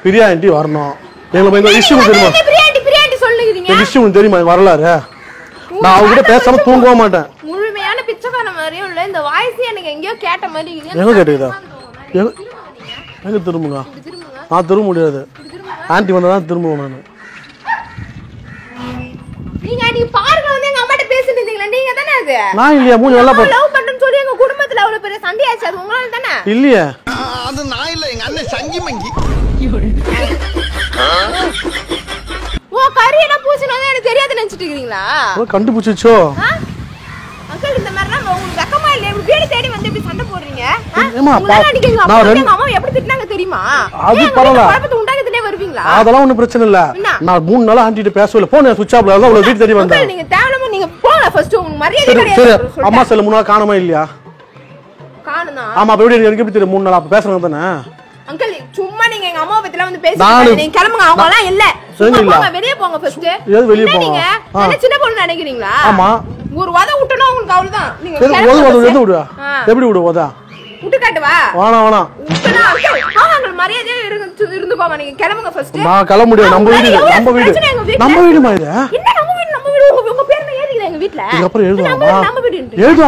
பிரியாண்டி வரணும். எங்களுக்கு இந்த விஷயம் தெரியுமா? பிரியாண்டி சொல்லுகிறீங்க. இந்த விஷயம் தெரியுமா வரலாறு? நான் அவகிட்ட பேசாம தூங்கவே மாட்டேன். முழுமையான பிச்சைக்கார மாதிரியும் இல்ல, இந்த வாய்ஸ் எனக்கு எங்கேயோ கேட்ட மாதிரி இருக்கு. எங்க கேட்டுதா? எங்க திரும்புங்க? நான் திரும்ப முடியாது. ஆண்டி வந்ததான் திரும்புவேன் நான். நீங்க பார்க்ல வந்து எங்க அம்மாட்ட பேசிட்டு இருந்தீங்களா? நீங்க தானே அது? நான் இல்லையா? மூணு நல்லா பாத்து லவ் பண்றேன்னு சொல்லி எங்க குடும்பத்துல அவ்வளவு பெரிய சண்டை ஆச்சு. அது உங்களால தானே? இல்லையே. அது நான் இல்ல, எங்க அண்ணன் சங்கி மங்கி. ஓ கரியனா பூசினதே எனக்கு தெரியாது நினைச்சிட்டு இருக்கீங்களா? ஓ கண்டுபிடிச்சோ. அங்கிள் இந்த மாதிரி நான் உங்களுக்கு வெக்கமா இல்ல? இப்படி வீடு தேடி வந்து இப்படி சண்டை போடுறீங்க. ஏமா நான் அம்மா எப்படி திட்டினாங்க தெரியுமா? அது பரவாயில்ல. குழப்பத்தை உண்டாக்கிட்டே வருவீங்களா? அதெல்லாம் ஒண்ணும் பிரச்சனை இல்ல. நான் 3 நாளா ஆண்டிட்ட பேசவே போன் சுவிட்ச் ஆஃப்ல தான் உங்களுக்கு வீடு தேடி வந்தேன். நீங்க தேவலமா நீங்க போங்க ஃபர்ஸ்ட். உங்களுக்கு மரியாதை சரி கிடையாது. அம்மா செல்ல 3 நாள் காணோமா இல்லையா? காணுனா? ஆமா அப்ப எப்படி எனக்கு எப்படி தெரியும் 3 நாள் அப்ப பேசுறாங்க தானே? அங்கிள் சும்மா நீங்க எங்க அம்மா பத்தில வந்து பேசிட்டு நீங்க கிளம்புங்க. அவங்க எல்லாம் இல்ல. சும்மா வெளிய போங்க ஃபர்ஸ்ட். ஏது வெளிய போங்க? நீங்க என்ன சின்ன பொண்ணு நினைக்கிறீங்களா? ஆமா. ஒரு வத விட்டனா உங்களுக்கு அவ்வளவுதான். நீங்க எது விடுவா? எப்படி விடுவா? விட்டு காட்டுவா? வேணாம். விட்டுனா அவங்க மரியாதையா இருந்துக்கோங்க. நீங்க கிளம்புங்க ஃபர்ஸ்ட். நான் கிளம்ப முடியாது. நம்ம வீடு நம்ம வீடுமா இது? என்ன நம்ம வீடு? உங்க பேர்ல ஏறிக்குது எங்க வீட்ல. இதுக்கு அப்புறம் எழுதுவாமா?